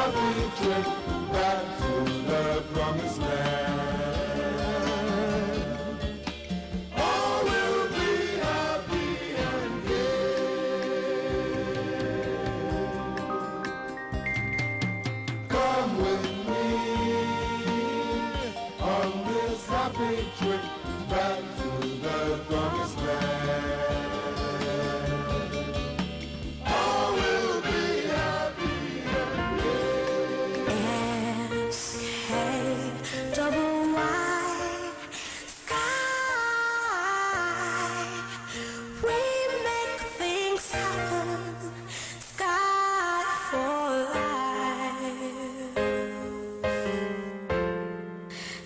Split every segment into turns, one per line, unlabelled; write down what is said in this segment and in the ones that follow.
happy trip back to the promised land. All will be happy and gay. Come with me on this happy trip back to the promised land.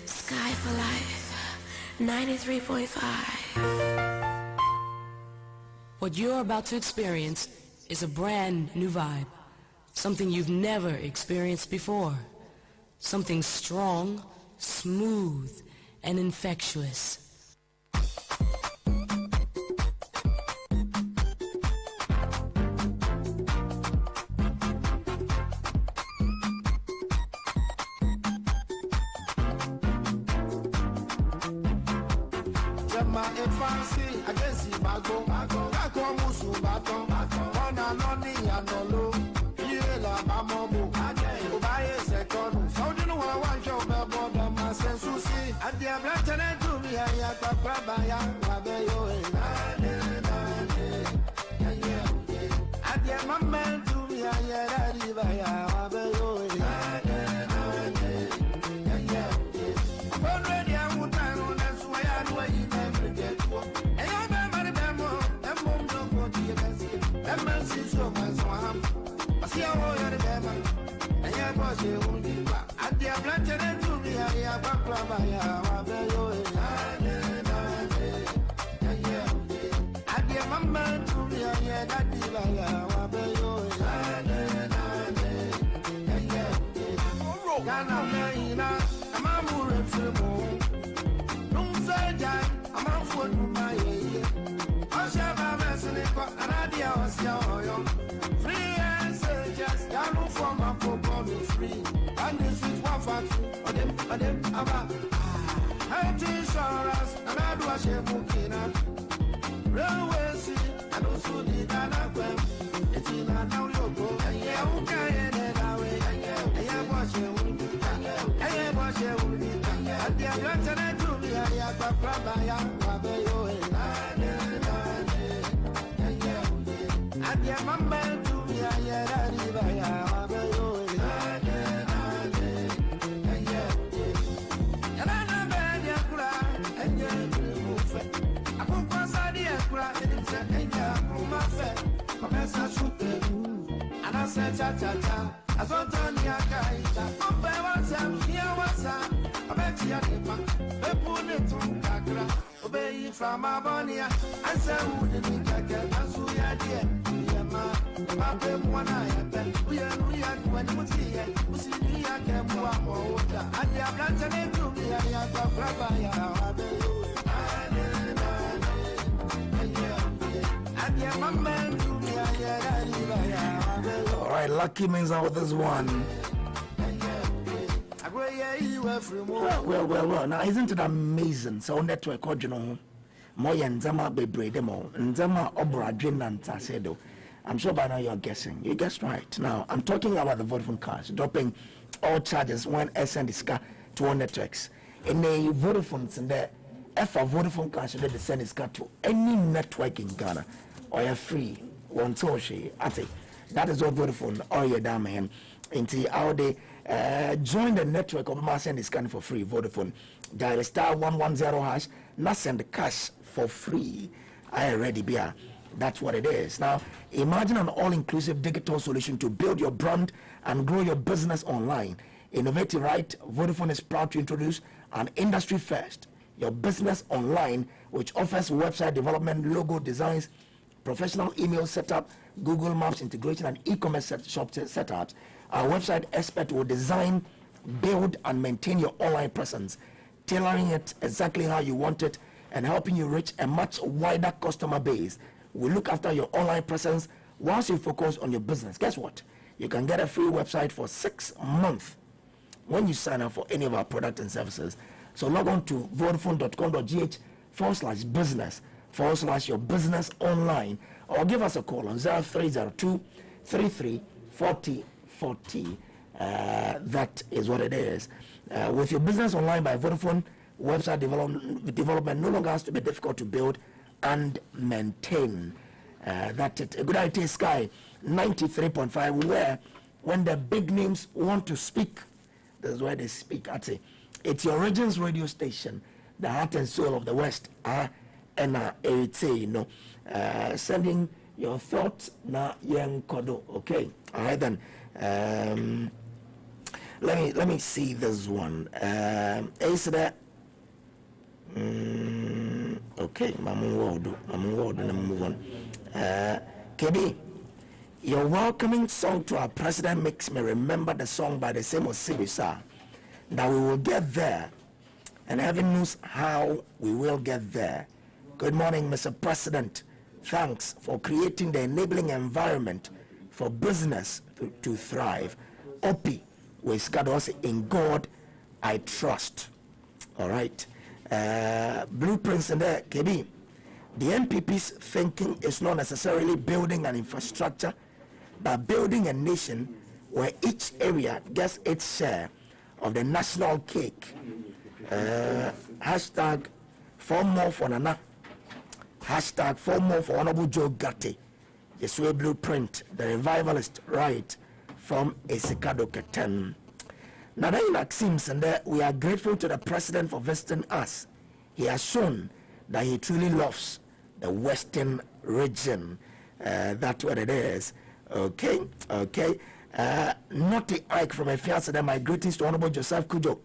Sky for Life 93.5.
What you're about to experience is a brand new vibe. Something you've never experienced before. Something strong, smooth, and infectious.
From Abonia, I said, wouldn't be jacket, that's who you did. About them one I have been. We are when we see it. We see me, I can walk over. And you have planted it to me, I have got Rabaya. And you have a man to me, I have.
All right, Lucky means out with this one. Well. Now, isn't it amazing? So, network, you know. Moya Nzama Bebre demo Nzama Obra Drinanta Sedo. I'm sure by now you're guessing. You guessed right. Now I'm talking about the Vodafone cars dropping all charges when SN is to all networks. In a Vodafone in there, if a Vodafone car should send its car to any network in Ghana or you're free, one toshi ate. That is what Vodafone or your damn man into how they join the network of my send is scan for free. Vodafone dial *110# not send the cash for free. I already be that's what it is. Now imagine an all-inclusive digital solution to build your brand and grow your business online. Innovative, right? Vodafone is proud to introduce an industry first, your business online, which offers website development, logo designs, professional email setup, Google Maps integration, and e-commerce shop setups. Our website expert will design, build, and maintain your online presence, tailoring it exactly how you want it and helping you reach a much wider customer base. We look after your online presence whilst you focus on your business. Guess what? You can get a free website for 6 months when you sign up for any of our products and services. So log on to vodafone.com.gh/business/your business online, or give us a call on 0302 33 40 40. That is what it is. With your business online by Vodafone, website development no longer has to be difficult to build and maintain. That's it. A good idea, Sky 93.5, where when the big names want to speak, that's where they speak. It's your region's radio station, the heart and soul of the West. And sending your thoughts na young kodo. Okay, all right then. Let me see this one. Is that okay? Move on. KB, your welcoming song to our president makes me remember the song by the same Osibisa, that we will get there, and heaven knows how we will get there. Good morning, Mr. President. Thanks for creating the enabling environment for business to thrive. Opi, in God I trust. All right. Blueprints in there, KB. The NPP's thinking is not necessarily building an infrastructure, but building a nation where each area gets its share of the national cake. Hashtag for more for Nana. Hashtag for more for Honorable Joe Gatti. Yeswe Blueprint, the revivalist, right from Esikado Keten. Nadaina Sims, and we are grateful to the president for visiting us. He has shown that he truly loves the Western region. That's what it is. Okay. Naughty Ike from Efiasa, my greetings to Honorable Joseph Kujo.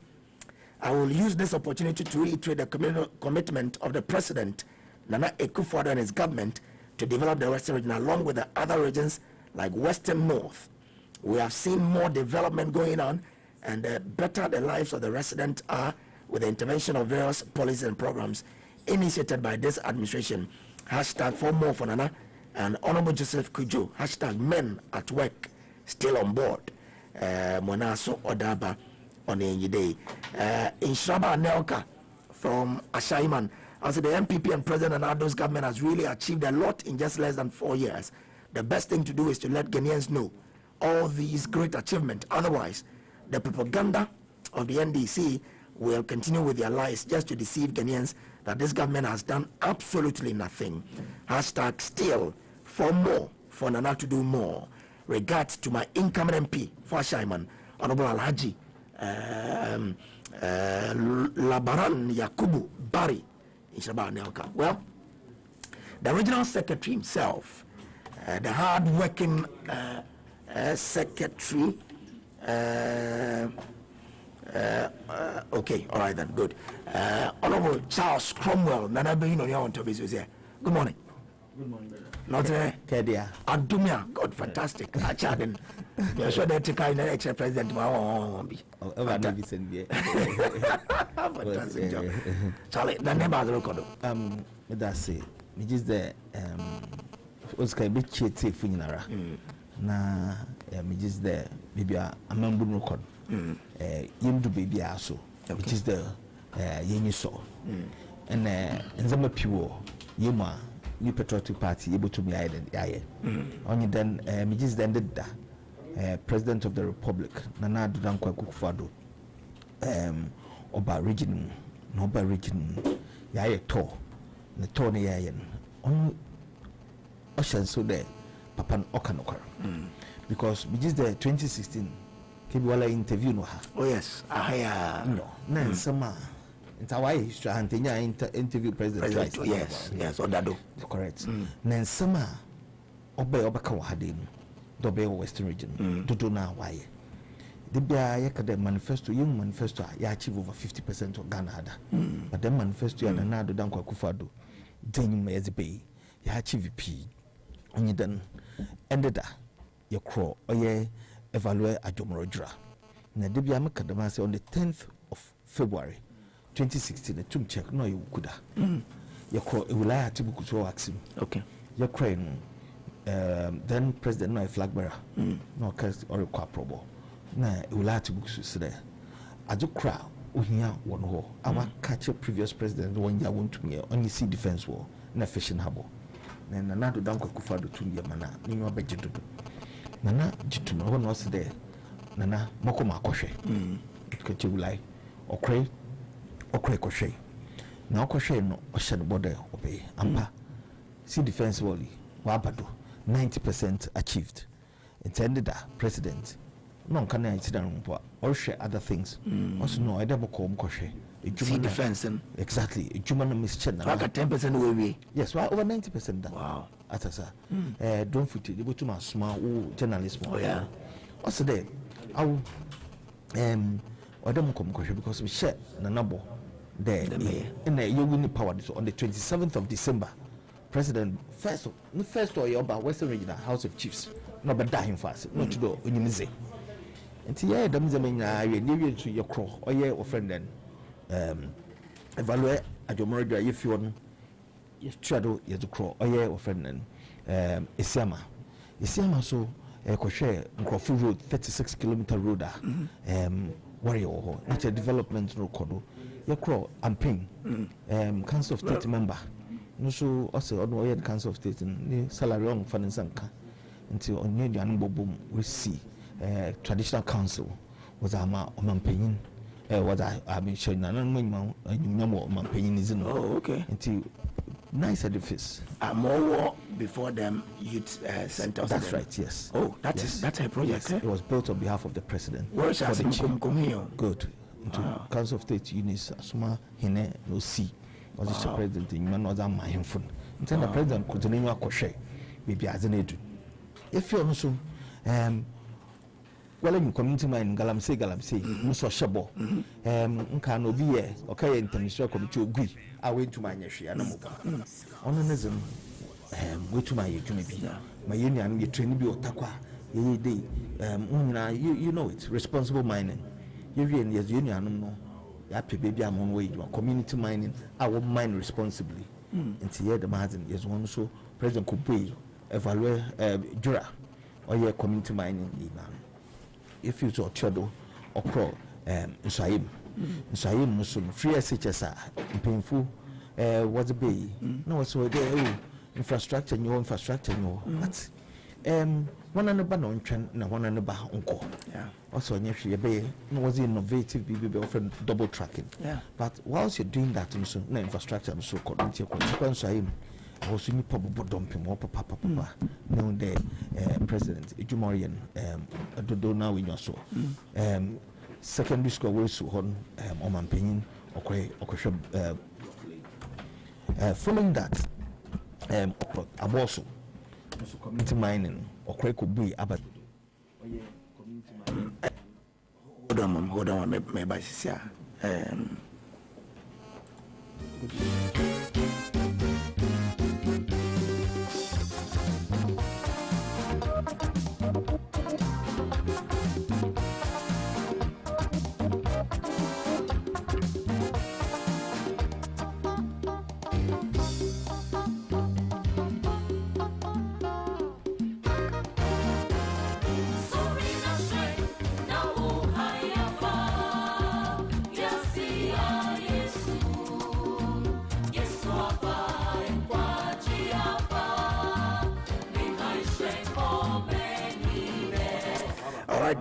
I will use this opportunity to reiterate the commitment of the president, Nana Akufo-Addo, and his government to develop the Western region along with the other regions like Western North. We have seen more development going on, and the better the lives of the residents are with the intervention of various policies and programs initiated by this administration. Hashtag for more for Nana and Honorable Joseph Kujo. Hashtag men at work still on board. Monaso Odaba on the day. Inshaba Nelka from Ashaiman. I said the MPP and President Addo's government has really achieved a lot in just less than 4 years. The best thing to do is to let Ghanaians know all these great achievements. Otherwise, the propaganda of the NDC will continue with their lies just to deceive Ghanaians that this government has done absolutely nothing. Hashtag still for more, for Nana to do more. Regards to my incoming MP for Shaiman, Honorable Alhaji Labaran Yakubu Bari in Shaba Nelka. Well, the regional secretary himself, the hard-working secretary. Okay, all right then, good. Honorable Charles Cromwell, Nana Beino, on top is here. Good morning.
Good morning, brother.
Not
Kedia.
Adumia, God, fantastic. Achaden. You're sure that take an extra president. Fantastic job. Charlie, the name of the record.
That's it. Which is the Oscar Bichi Funara. Na which is the baby a member record. Yimdu baby also, which is the Yemi saw. And Zama Pure, Yuma. New Patriotic Party able to be identified. Only then, Mijis then did that. President of the Republic, Nana Dudankwa Akufo-Addo, Oba region, Noba region, Yaye Tor, the Tony Yayen. Only Ocean so there, Papan Okanokar. Because Mijis the 2016, Kibiwala interview no ha.
Oh, yes.
No, Nan Sama. It's how I used to interview President twice.
Yes, Odado.
Correct. Then summer, Obey Obaka Hadin, Dobe Western region, Dodo na why. The Bia manifesto, young manifesto, ya achieve over 50% of Ghana. But then manifesto and another Danko Akufo-Addo, then you bay, ya achieve P. Only then ended your crow, or ye evaluate a Jomrodra. Nadibia Macadamasi on the 10th of February. 2016, a tomb check, no, you could. Your crow, a wilaya to book to Axim.
Okay.
Your crane, then president no flag bearer no case or kwa probo na ulati books sire ajukra ohia won ho awa catch previous president one ya won to me only see defense war na fishing habo na nado danko kufado tundia mana ni nwa bejidodo nana jituma ho no se de nana mokoma akohwe kache ulai okre kohwe na okohwe no ohye bode obey ampa see defense wall wabado 90% achieved. Intended that president no can I sit down or share other things. Also no, I never call Mkoshe.
See defense
exactly. A human mission.
Like a 10% way.
Yes, well over 90% done.
Wow.
Atasa. Don't fit it. You go to my small journalism.
Oh yeah.
Also there, I will or them come Mkoshe because we share Nanabo there in the Yoguni power on the 27th of December. President first or your Western Regional House of Chiefs no but dying fast not to do onyimize enti yeah dem zemen na we lewe to your crow or your friend then evaluate ajomoro you feel no you shadow you to crow or your friend then isiama so ko share Nkrofo road 36-kilometer road warrior ho natural development record your crow amping council of state member no so also on the council of state ni salary on finansanka until on new an bobum we see traditional council was ama omampanyin was I mean showing na no nyamo omampanyin is no
okay
until nice edifice
more before them youth center.
That's right, yes.
Oh, that's a project.
Yes. It was built on behalf of the president.
Where is it?
Good. Into council of state units asuma hine no see was the president in man was my phone. Until the president could name akoshe maybe as an edu. If you also well in community mind galamsey muso shebo nka no bi ye okay international committee ogui I went to my nyehwe anamoka ononism we to my yedwuma bi my union ye train bi otakwa ye dey you know it responsible mining ye yes union no ya pe baby amon we community mining our mine responsibly into here the margin is one so president could pay evaluate jura or your community mining if you saw chodo or crow Nsaim so free SHS painful what's a bay no so there infrastructure new but one and about on trend na one and about uncle also you bay no was innovative BB often double tracking but whilst you're doing that so na infrastructure so called consequence also need probable dumping or papa no the president Ejumorian do now in your so secondary school we so on Omanpanyin following that Aboso so community mining could be about
hold on my basis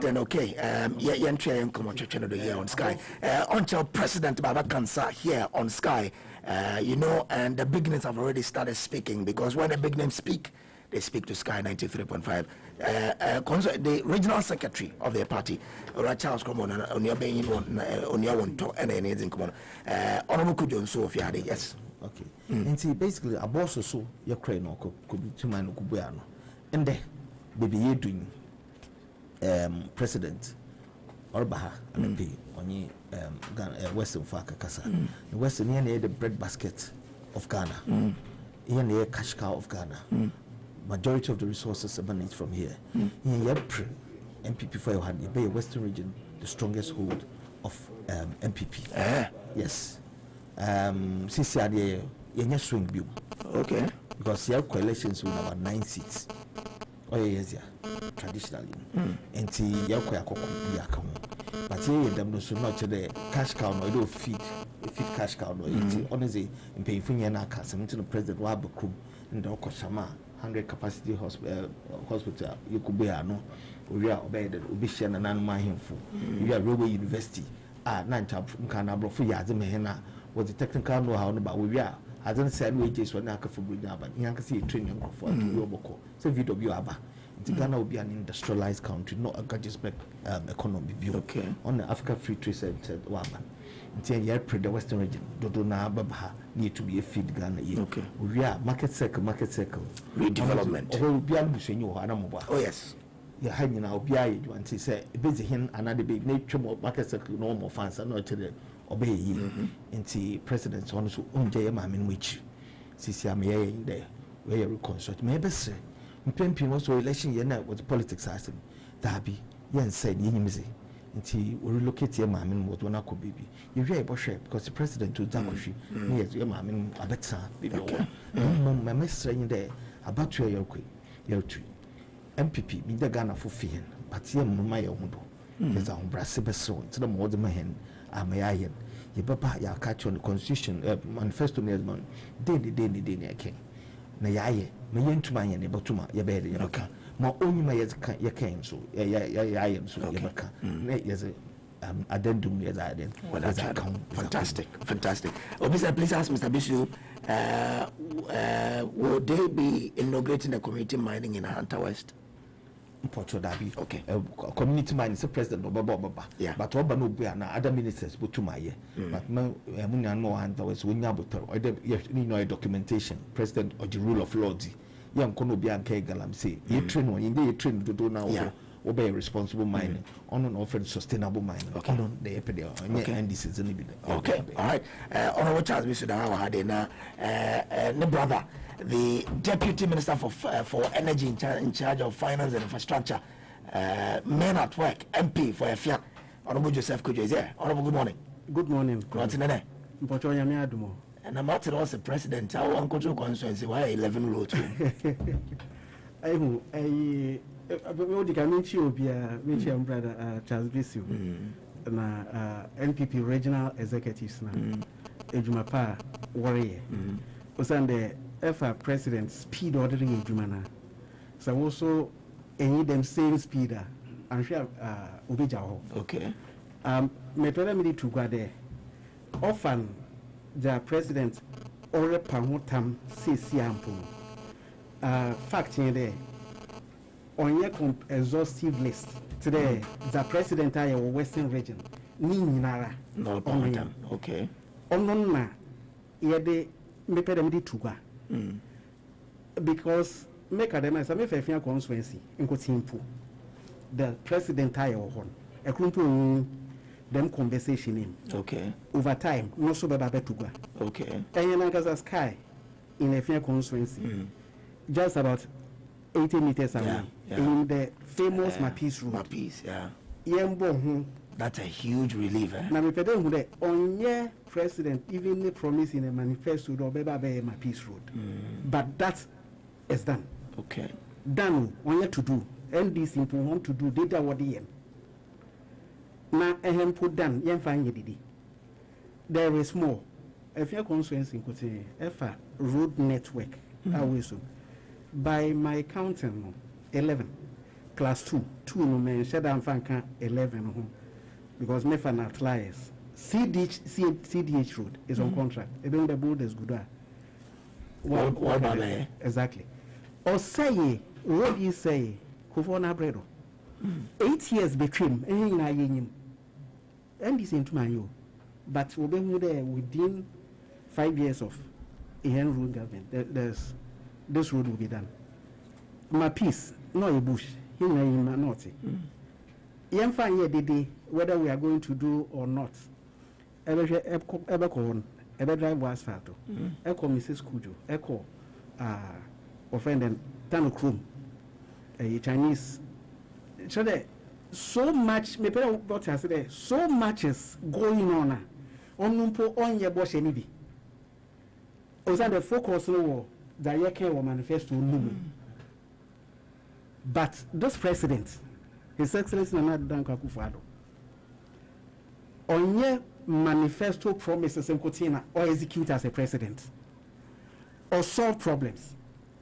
then okay here on Sky until President Baba Kansa here on Sky you know, and the big names have already started speaking because when the big names speak they speak to Sky 93.5 the regional secretary of their party Charles Komon on your being on your one to and anything come on honorable Kujon so if you had it yes
okay and see basically a boss so your crane or could be to mine kubuano and there baby you doing president Orbaha and the only Western Faka Kasa. The Western here the bread basket of Ghana. Here the cash cow of Ghana. Majority of the resources emanate from here. Here MPP for your hand, you pay Western region the strongest hold of MPP. Yes. CCRD you swing view.
Okay.
Because you have coalitions with about 9 seats. yes, traditionally. And see, Yako Yako. But here, them so not the cash cow, no, do feed cash cow, no, honestly, in paying for Yanaka, some to the president Wabakum in the Okoshama, 100 capacity hospital, you could be no, we are obeyed, Ubishan and Anma Himfu. You are Railway University, Nanta Mkanabro for Yazimehena, was the technical know how, but we are. I don't say wages when I can for Brigaba, but you can see training for Roboko. So, VW Aba. Ghana will be an industrialized country, not a gadget economy view. Okay. On the Africa Free Trade Center, Waban. Until you have the Western region, Dodona Babaha need to be a feed Ghana. Okay. We are market circle.
Redevelopment.
Oh, yes. You're hiding now, BI, you want to say, busy him another big nature market circle, normal fans are not to the obey him. Into presidents on so in which CCMA in there, where you reconstruct. Maybe say. Mpempi also election year now was politics asem dabi yen said yinimize nti we relocate your mamin what one akọ baby you hear about share because the president to Zakoshi yes your mamin abeta baby my mesra in there about to your kwe your tree MPP me the Ghana for fee but ye mama ye hundo is on brase beso to the more the man amayen ye baba ya catch on the constitution manifesto near man day king na yaye me yentuma ye ne botuma ye be de yaka ma onyuma ye kan so yaye so ye baka na ye addendum ye za den
fantastic Obisa, please ask Mr. Bishop will they be inaugurating a community mining in Hunter West?
Porto Dabi.
Okay.
Community mining is the president Baba. Yeah. But Oba no be na other ministers botuma ye. But no munya no Hunter West we nya botor. Or you know documentation president or the rule of law. Yam kono bi anka galam say ye train one ye train do now obey responsible mining on and offer sustainable mining on the epidemic and this is
okay. All right, honorable Charles Bishop had na ne brother the deputy minister for energy in charge of finance and infrastructure, men at work, MP for Efia, honorable Joseph Kojo is here. Honorable, good morning.
Good morning.
And I'm not also president. I want control constituency. Why 11 road?
Brother Charles Bishop, NPP regional executives na Ejumapa warrior. Osande FA president speed ordering Ejumana. So also any them same speeder. I'm sure Obijaho.
Okay.
Me told me to go there. Often the president already pamutam see ample. Fact in there. On your exhaustive list today, the president of Western region, Ninara.
No problem. Okay.
On yede me pedemidi tuga. Because make them as a me constituency in Kotimpu. The president I or a kumpu them conversation in.
Okay.
Over time, no so baba betuga.
Okay.
And sky in a fair constituency. Just about 80 meters away. In the famous Mapis Road.
Mapis, yeah.
That's
a huge relief.
Now, me pede hunde on your president even promise in a manifesto do beba be Mapis Road. But that is done.
Okay.
Done on your to do. NDC people want to do data what the end. Now, put done. Yen find ye there is more. If your constituency could say, EFA road network, by my counting, 11, class 2 no man, Shadam Fanka 11, because Mefan outliers. CDH road is on contract. Even the board is good. Exactly. Or say, what you say, Kufona Bredo. 8 years between, and this into my you. But we'll be there within 5 years of a road government. This road will be done. My piece, no a bush, here in my naughty. Yam fine ye whether we are going to do or not. Ever drive was fato. Echo Mrs. Kujo, echo offended Tano Krum, a Chinese. So much, me pay what I said, so much is going on. On your boss any. Was that the focus no that you can manifest to But this president, His Excellency Nana Dankwa Akufo-Addo, onye manifesto promises in Kotina or execute as a president or solve problems.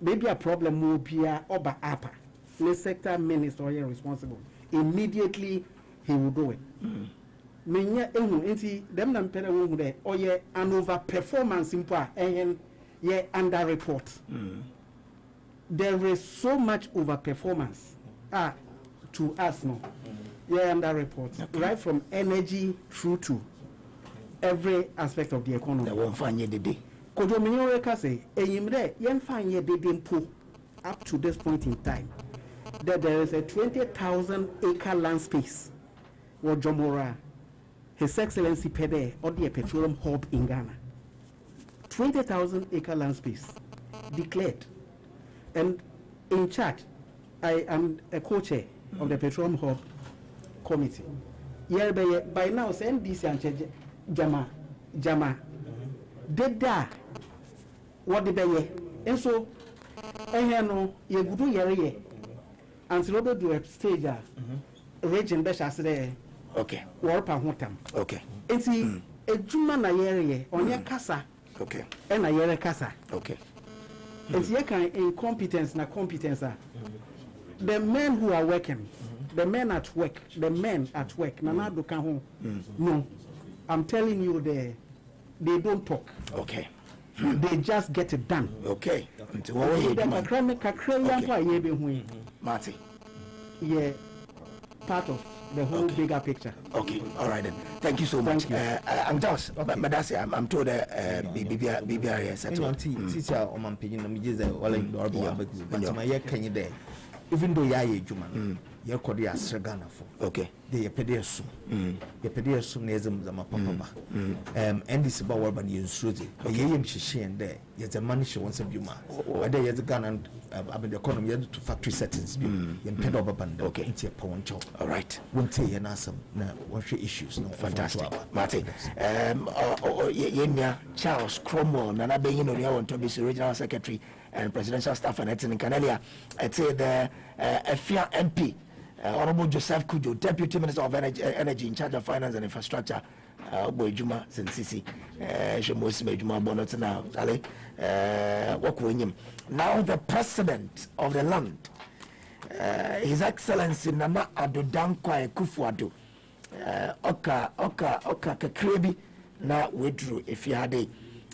Maybe a problem will be a oba apa. The sector minister is responsible. Immediately he will do it. Menya enti dem na mpere wo de oye an over performance impo a ye under report. There is so much over performance to us no. Yeah, under report, right from energy through to every aspect of the economy.
They won't find you the day.
Kojo minyo reka say, eyimre yen find ye de dempo up to this point in time that there is a 20,000 acre land space where Jomora, His Excellency Pede, or the petroleum hub in Ghana. 20,000 acre land space declared, and in charge, I am a co-chair of the petroleum hub committee. By now, send this and Jama. Did that what the bay? And so, I know you go to and so do a stage region Besha
Okay.
Warpa Hotam.
Okay.
It's a Juma na yere on your casa.
Okay.
And a yere casa.
Okay.
It's your kind incompetence na competence. The men who are working. The men at work, Nana Dukaho. No, I'm telling you, they don't talk.
Okay.
They just get it done.
Okay. Marty.
Yeah, part of the whole bigger picture.
Okay. All right then. Thank you so much. I'm just, I'm told BBR settled.
Teacher or man picking them is a even though ya Juman, you're called the Asragana for. Okay. The pediasum. The pediasum nesum the mapapa. And this about what you Susie. A yam she and there. Yet a money she wants a buma. Or there is a gun and the economy to factory settings. You pay over band. Okay. It's a poncho. All right. Won't say an answer. No, what's your issues? No, fantastic. Martin. Charles Cromwell, Nana Beyin on to be regional secretary and presidential staff and in Canalia. I'd say the FIA MP, Honorable Joseph Kujo, Deputy Minister of Energy in charge of Finance and Infrastructure, Boyjuma Sensisi, Shemus Juma Bonnet now, now the President of the land, His Excellency Nana Addo Dankwa Akufo-Addo, Oka Kakrebi, now withdrew if you had a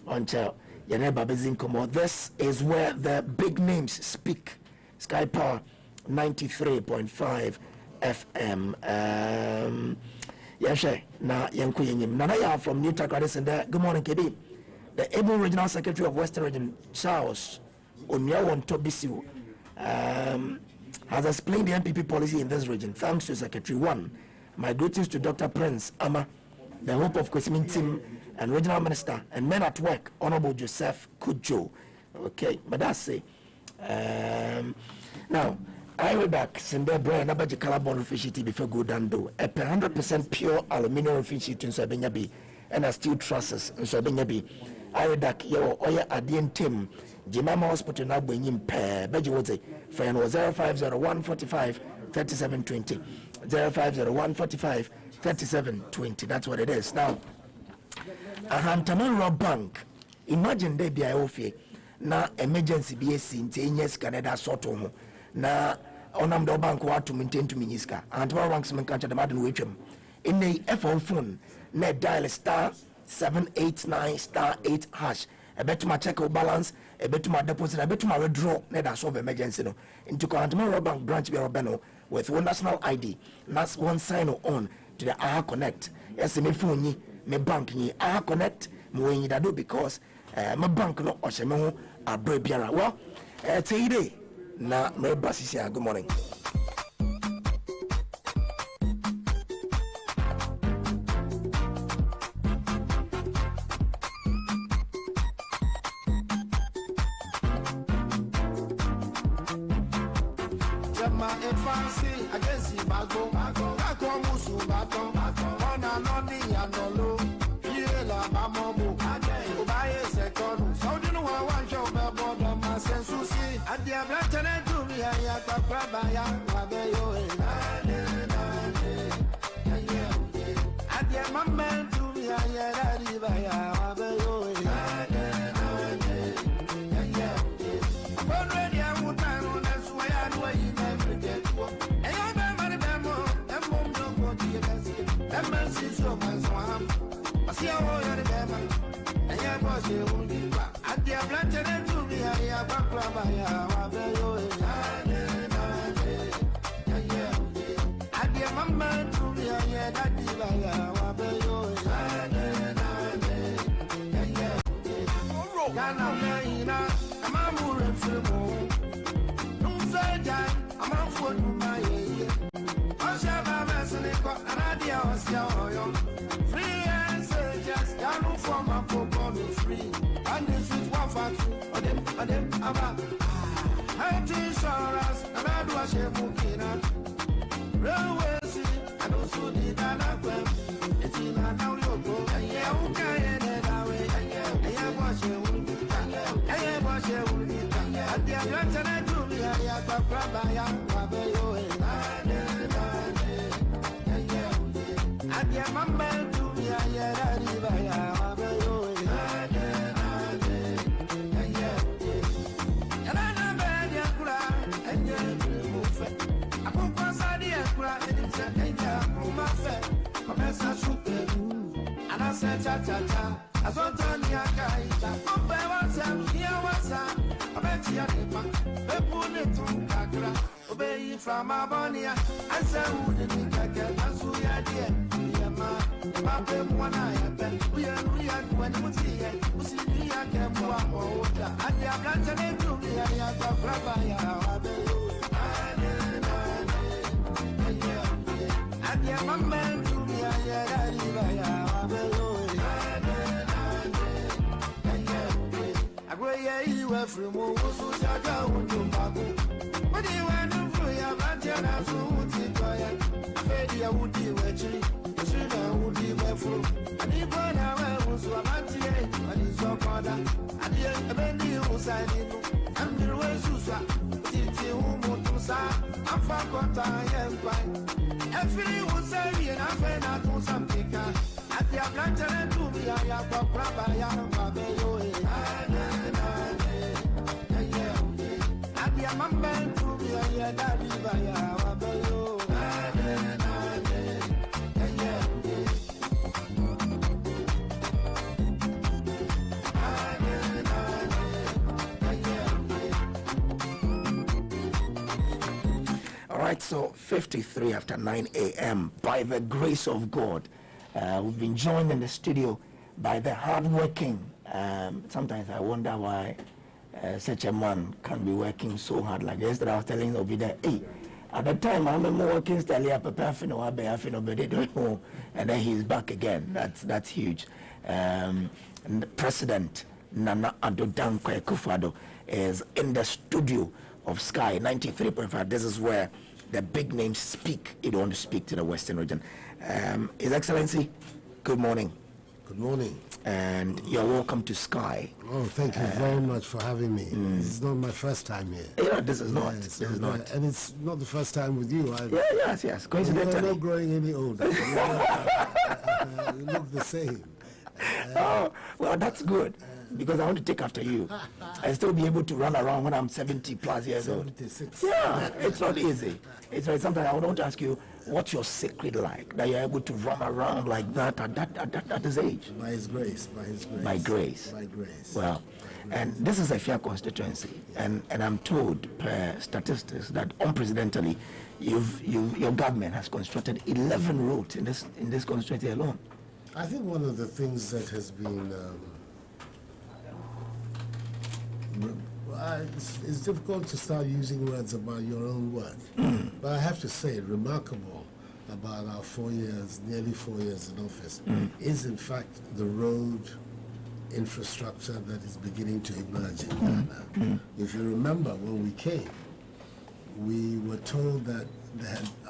until this is where the big names speak. Sky Power 93.5 FM. Yashe na yanku yenyim. Nanaya from New Takrades and there. Good morning, KB. The able regional secretary of Western Region, Charles Onyawan Tobisiu, has explained the NPP policy in this region. Thanks to Secretary 1. My greetings to Dr. Prince Ama, the hope of Kwesimin team and regional minister and men at work, Honorable Joseph Kujo. Okay, but that's it. Now, I read back Sende Brian Abaji Calabon Fishiti before go down do a 100% pure aluminium fishit in Sabenyabi and a steel trusses in Sabenyabi. I read back your Oya Adian Tim, Jimama Hospital now bring him pair, Bejiwote, Fan was 0501 45 3720. 0501 45 3720. That's what it is. Now, Ahantaman Bank, imagine they be a na emergency BSC in 10 years Canada sort of na onam do bank wa to maintain to miniska Ahantaman Bank some country the madden wichem in the phone na dial *789*8# a bet my check balance a bet my deposit a bet my withdraw na that solve emergency no into Ahantaman Bank branch be Robeno with one national ID that's one sign on to the AHA Connect. Yes, me phone me bank ni AHA Connect me when you do because my bank no or me a brebiara. Well, today na me basisia. Good morning.
ya ya papa ya wabeyo adie mama tu ya ya riba ya wabeyo already I would time on that's why I know you never get one. And I remember the memo, and mom don't go to your best. That man sees so much swamp. I see how you're the demon. And your boss, you will be back. At the planted and to me, I have a crab. At the mama to me, I had that diva. I'm a moving for the moon. No third time, I'm out for my year. I shall have a message, an idea was your free answer, just down for my poor free. And this is one factory, or them, about health insurance, and I do a share booking at railway city, and also the Dana. It's in a now you go, and yeah, okay, and then I way, and yeah, watch you. At the Atlantic, I have a crabaya, at the mama to me, I had and I never and you're I put one side and it's a and I said, cha. I saw Tony Akaita, I bet you put it on Kakra, obey from Abonia, and say, who did we get? That's who you did. Papa, one eye, we are when we see it, we see me, I can walk over. And the Atlantic and to me, I have a Rabaya, and the mama to me, I had a you were from Mosu Saga, what do you want to do? Your Bantiana, so would you try it? Fady, I would be wetchy, the sugar would be my fruit. And if I was a Bantia, and it's so called, and the Bendy who signed it, and the way Susa, Titi, who to say, I'm for what I am fine. Every was saying, I'm afraid I do something. At the Atlantic and to me, I have a Rabaya,
All right, so 53 after 9 a.m. By the grace of God, we've been joined in the studio by the hardworking. Sometimes I wonder why such a man can be working so hard. Like yesterday, I was telling Obida, hey, at that time I remember working steadily up and then he's back again. That's huge. President Nana Addo Dankwa Akufo-Addo is in the studio of Sky 93.5. This is where the big names speak. You don't want to speak to the Western region. His Excellency, good morning.
Good morning.
And you're welcome to Sky.
Oh, thank you very much for having me. This is not my first time here.
Yeah, this is not. This is not.
And it's not the first time with you either.
Yeah, yes. Coincidentally.
You're not growing any older. You look the same.
Oh, well, that's good. Because I want to take after you. I still be able to run around when I'm 70 plus years
76.
old. Yeah, it's not easy. It's like sometimes I want to ask you, what's your secret like that you're able to run around like that at this age?
By His grace.
By grace.
By grace.
Well, and this is a fair constituency, and I'm told per statistics that unprecedentedly, your government has constructed 11 roads in this constituency alone.
I think one of the things that has been it's difficult to start using words about your own work, but I have to say, remarkable about our nearly 4 years in office, is in fact the road infrastructure that is beginning to emerge in Ghana. If you remember, when we came, we were told that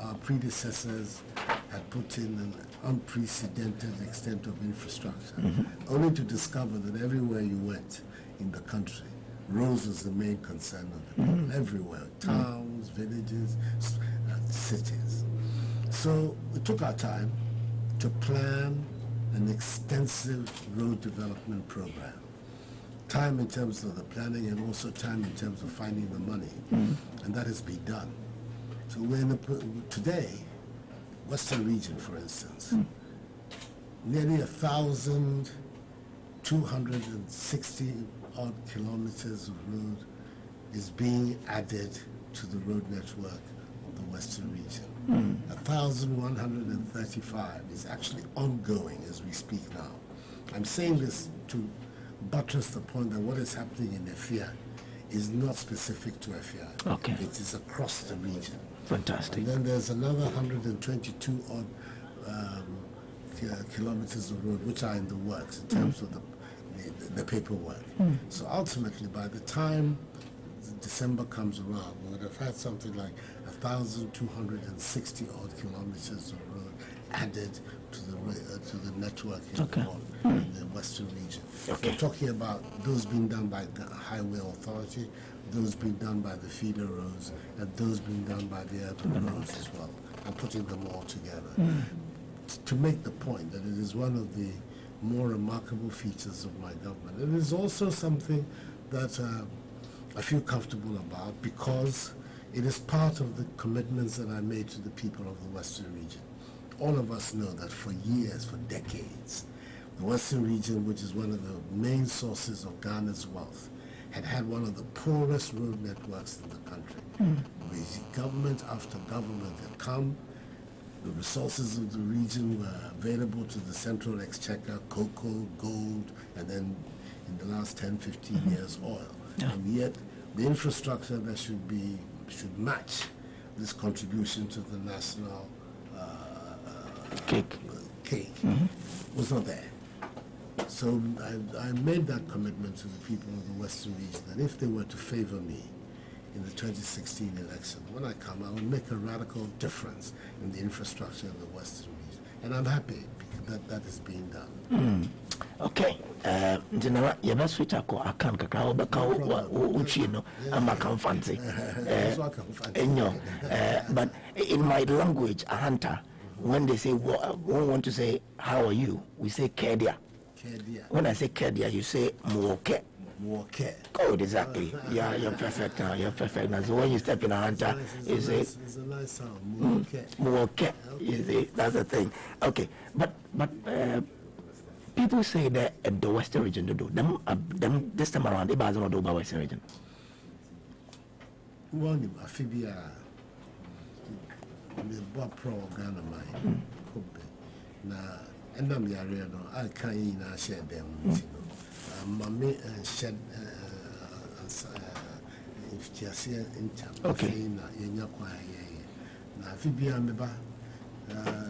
our predecessors had put in an unprecedented extent of infrastructure, only to discover that everywhere you went in the country, roads was the main concern of the people everywhere, towns, villages, cities. So we took our time to plan an extensive road development program. Time in terms of the planning and also time in terms of finding the money. And that has been done. So we're in today, Western Region, for instance, nearly 1,260 odd kilometers of road is being added to the road network of the Western Region. 1,135 is actually ongoing as we speak now. I'm saying this to buttress the point that what is happening in Efia is not specific to Efia.
Okay.
It is across the region.
Fantastic.
And then there's another 122 odd kilometers of road which are in the works in terms of the paperwork. So ultimately, by the time December comes around, we would have had something like 1,260 odd kilometers of road added to the network in the Western Region.
Okay.
We're talking about those being done by the Highway Authority, those being done by the feeder roads, and those being done by the urban roads as well, and putting them all together. To make the point that it is one of the more remarkable features of my government. It is also something that I feel comfortable about because it is part of the commitments that I made to the people of the Western Region. All of us know that for years, for decades, the Western Region, which is one of the main sources of Ghana's wealth, had one of the poorest road networks in the country. With government after government had come, the resources of the region were available to the central exchequer, cocoa, gold, and then in the last 10, 15 years, oil. And yet, the infrastructure that should match this contribution to the national cake was not there. So I made that commitment to the people of the Western Region that if they were to favor me in the 2016 election, when I come, I will make a radical difference in the infrastructure in the Western Region. And I'm happy because that is being done.
Okay. General, you must switch a call. I can't go. I'm a fancy. But in my language, a hunter, when they say, we want to say, how are you? We say, Kedia. When I say Kedia, you say, Muoke.
Muoke.
Oh, exactly. Yeah, you're perfect. You're perfect. Now, so when you step in a hunter, you say,
it's a nice sound. Muoke.
Muoke. You see, that's the thing. Okay. But people say that the Western Region do them this time around. They don't do about Western Region.
One Amphibia, the Bob Pro Ghana mine. Now, and I'm no, I can't share them. Mammy and shed if just here in town. Okay. In your quiet. Now, Amphibia, maybe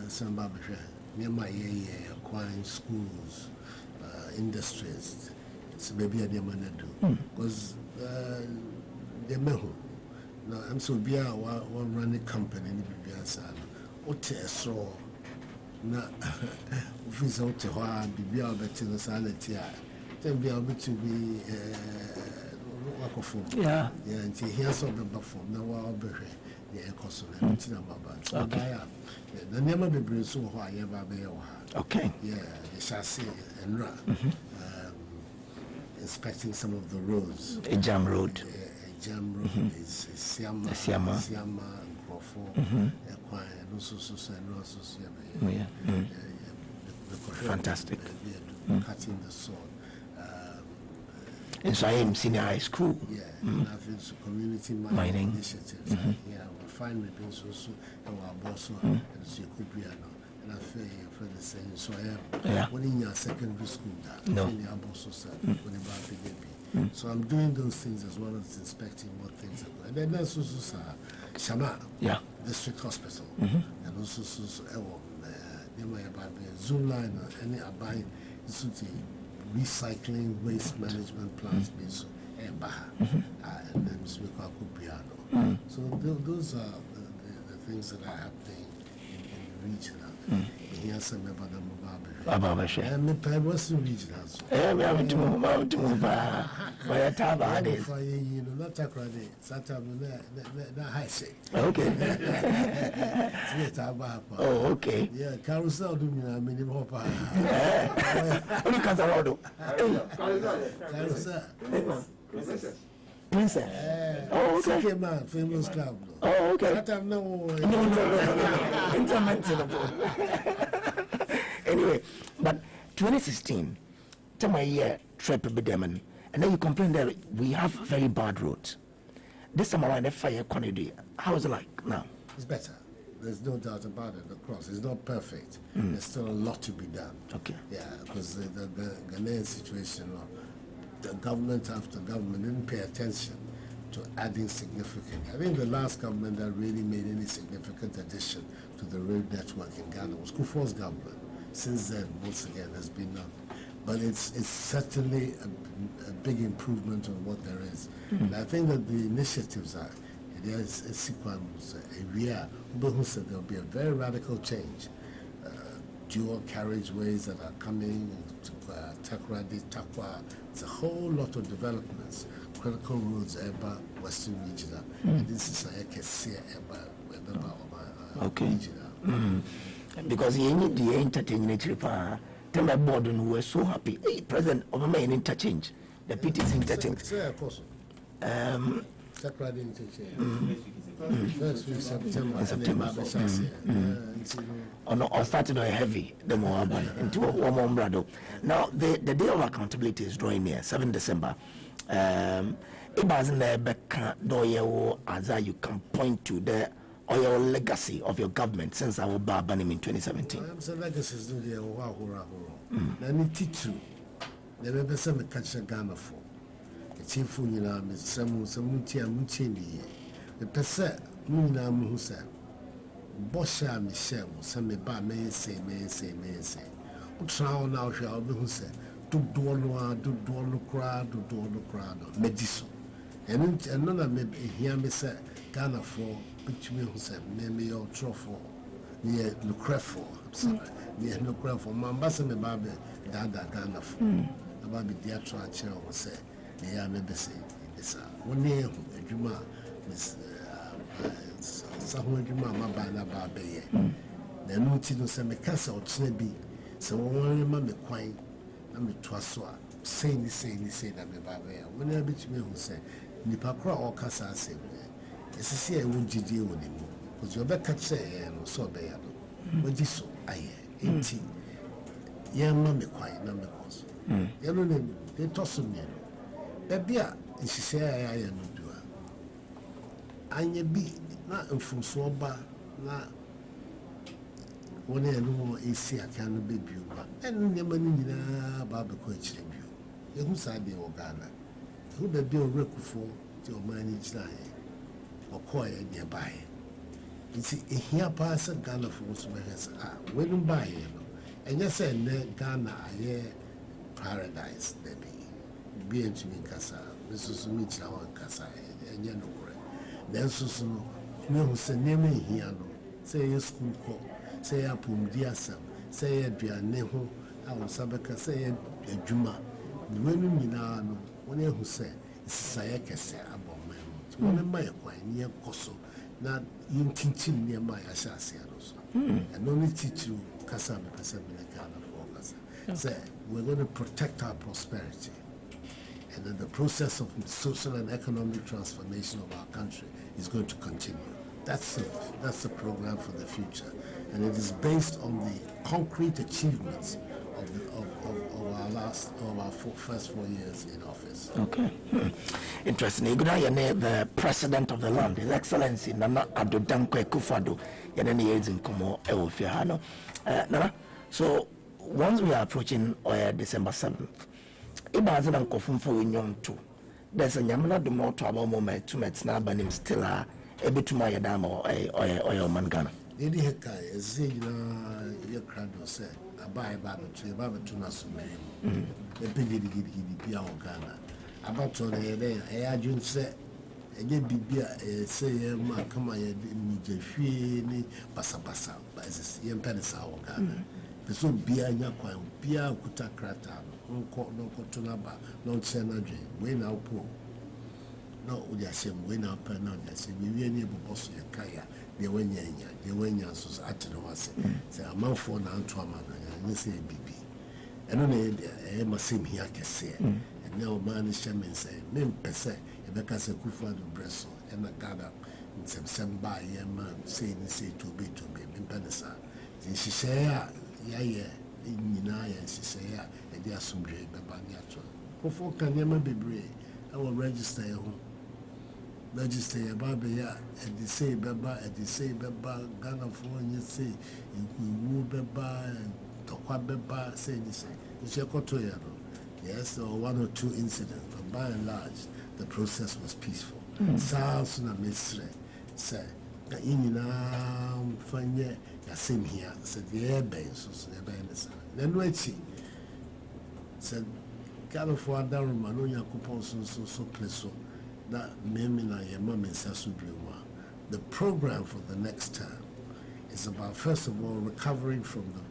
some baby near my acquiring schools, industries. It's maybe a demand to do because they may. Now, I'm so be one running company in the Biasa. What a straw. Now, if it's out to her, be able to the sanity. Then be able to be work of food. Yeah, and here's all the buffer. Now, I'll be here. Yeah, okay. The name of the bridge so high, okay. Yeah, the chassis and inspecting some of the roads.
A jam road.
A jam road is Siama, Crawford, and also
fantastic.
Cutting the sword.
And so I am senior high school.
Yeah, and I've been community mining initiatives. Yeah, refinery being also our boss and so could be and I feel for the same. So I am when in your secondary school that also said when about the so I'm doing those things as well as inspecting what things are going. And then there's also Shama, district hospital, and also Zoom line any abai recycling waste management plants based and then so those are the things that are happening in the region. here some about the
Baba Bashe.
and the pen was regionals.
We have to move by a taba.
You know, not a credit, Saturday, not high say.
Okay. Oh, okay.
Yeah, carousel do me a minimum hopper.
Look at the road.
Carousel.
Princess. Oh, okay.
Man, famous club.
Oh, okay.
That I'm no.
Anyway, but 2016, tell my year trip with them, and then you complain that we have very bad roads. This time around, the fire quantity, how is it like now?
It's better. There's no doubt about it. The cross is not perfect. There's still a lot to be done.
Okay.
Yeah, because the Ghanaian situation, the government after government didn't pay attention to adding significant. I think the last government that really made any significant addition to the road network in Ghana was Kufuor's government. Since then, once again, there's been none. But it's certainly a big improvement on what there is. And I think that the initiatives are, there's a sequence, a year, who said there'll be a very radical change. Dual carriageways that are coming, Takoradi, Takwa, it's a whole lot of developments. Critical roads, Eba, Western Regional, and this is a Kesia Eba, Regional.
Because you need the entertainment trip. Tell my board and we were so happy. Hey, President Obama in interchange. The PT's interchange.
Takoradi interchange. First week September.
Or started on heavy, the more into one more brother. Now, the day of accountability is drawing near, 7 December. It wasn't there back as you can point to the oil legacy of your government since our banning in 2017.
I'm saying legacy is no there. I need to. The member said me catch a Ghana for. The chief funina me some tia munchindi. The pesa munina muhusa. Bosha Michelle, some me ba may say. Utraw now shall be who said, do no crowd, mediso. And none of me hear me say, Ghana for, which me who said, maybe your truffle near Lucrefo. I'm sorry, near Lucrefo. Mambassa me baby, Dada Ghana for. About the dear chair will say, the maybe say, this one year, a Juma, Miss. Someone Juma, by na baby. The new Tino say, me castle or snebby. So one remember quite. I'm a twaswa. Say that me baby. When I bet me who say, Nipakra or Casa say, it's a say I won't deal with him. Because you're better say, and so be able. But this so I ain't he. Young mammy quiet, number cause. You know, they toss me. Baby, and she say, I am not doer. I be not from Swaba, not. One year no AC I can't be you, and the money in a barber coach review. You who side the Ghana, who the bill record for to manage that or quiet nearby. You see, here pass a Ghana for most members are waiting by him, and yes, and Ghana, paradise, there be to me, Casa, Mrs. Mitchell and Casa, and Yano. Then Susan, no, say, name me here, say your school call. Say a pum diasam, say a Bianeho, our Sabaka, say a Juma. The women in our no, one who say, Sayaka say about my root. One of my quite near Coso, not you teaching near my Asasianos. And only teach you Casa because I'm in a kind of focus. Say, we're going to protect our prosperity. And then the process of social and economic transformation of our country is going to continue. That's the program for the future. And it is based on the concrete achievements of our first 4 years in office.
Okay. Interesting. You the president of the land, His Excellency Nana Addo Dankwa Akufo-Addo. In Komo Ewofia. Nana, so once we are approaching December 7th, Ibazi na nkofumfo wenyom to. There's a nyamna do more to about moment to met na banim still ebetuma yadama or mangana.
Lady Hekai, a zina, your crowd said, a buy Baba to Nasum, a big Ghana. About to the day, I adjunct said, ɛnyɛ biribi a say ma kama yɛ de hwee ne basabasa ba ɛsɛ yɛmpɛ ne saa wɔ Ghana pɛ sɛ obiara nya kwan obiara kuta krataa no nkɔto no aba na ɔkyerɛ no adwene wei na wopɔ na wode ahyɛ mu wei na wopɛ na wode ahyɛ mu wie ne ɛbobɔ so yɛkae a deɛ wanya nso so ate no wase sɛ amanfoɔ na anto ama no ne sɛ ɛbibi ɛno na ɛyɛ masɛm hia kɛseɛ ɛnɛ ɔmaa no hyɛ me nsɛ mempɛ sɛ yɛbɛka sɛ Kufuor berɛ so ɛna Ghana nsɛmsɛm baa yɛma sei ne sei tobe mempɛ ne saa nhyehyɛeɛ a yɛayɛ nyinaa yɛ nhyehyɛeɛ a ɛde asomdwee bɛba ne ato Kufuor ka nneɛma bebree ɛwɔ register yɛ ho register yɛba bɛyɛ a ɛde sei bɛba Ghanafoɔ nyɛ sei nkuwu bɛba tɔkwa bɛba sei ne sei nhyɛ kɔtɔeɛ no yes or one or two incidents but by and large the process was peaceful saa so na mesrɛ sɛ na nyinaa mfa nyɛ yɛasɛm hia sɛ deɛ yɛbɛn so yɛbɛn ne saa na ɛno akyi sɛ Ghanafoɔ adaroma na Onyankopɔn so pere so na mmemme na yɛma me nsa so bere mu a the program for the next term is about first of all recovering from the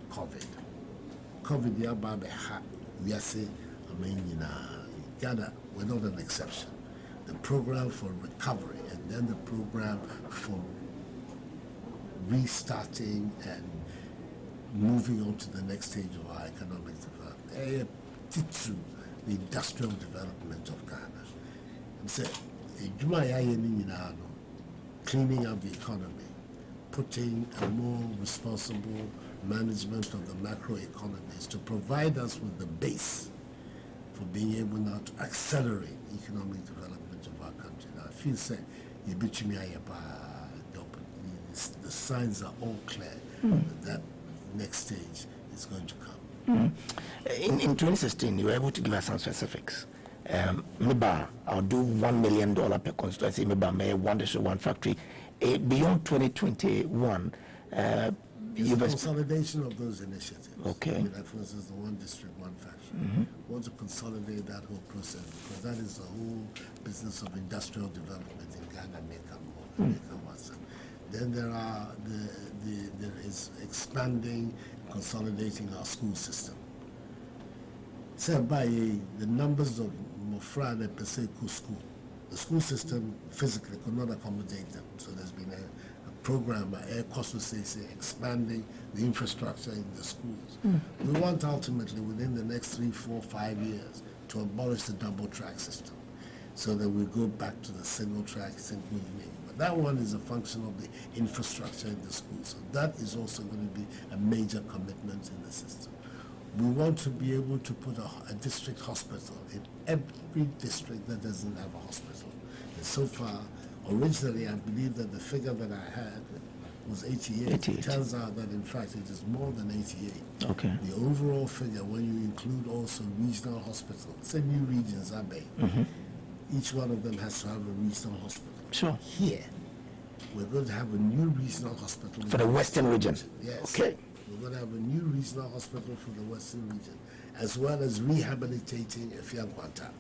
COVID yɛaba bɛha wiase aman nyinaa Ghana we're not an exception. The program for recovery and then the program for restarting and moving on to the next stage of our economic development. The industrial development of Ghana. And say, cleaning up the economy, putting a more responsible management of the macroeconomies to provide us with the base for being able now to accelerate economic development of our country. Now, I feel say the signs are all clear that next stage is going to come.
In 2016, you were able to give us some specifics. Maybe I'll do $1 million per constituency. Maybe I may one district, one factory. Beyond 2021,
consolidation of those initiatives.
Okay.
I mean, like for instance, the one district, one factory. We want to consolidate that whole process because that is the whole business of industrial development in Ghana. Then there is expanding, consolidating our school system. So by the numbers of Mofra and Peseko school, the school system physically could not accommodate them. So there's been a program by Air Coastal State expanding the infrastructure in the schools. We want ultimately within the next 3, 4, 5 years to abolish the double track system so that we go back to the single track, single lane. But that one is a function of the infrastructure in the schools. So that is also going to be a major commitment in the system. We want to be able to put a district hospital in every district that doesn't have a hospital. And so far, originally, I believe that the figure that I had was 88. It turns out that, in fact, it is more than 88.
Okay.
The overall figure, when you include also regional hospitals, say new regions are made, each one of them has to have a regional hospital.
Sure.
Here, we're going to have a new regional hospital.
For the Western region?
Yes.
Okay.
We're going to have a new regional hospital for the Western region, as well as rehabilitating Efiankwanta.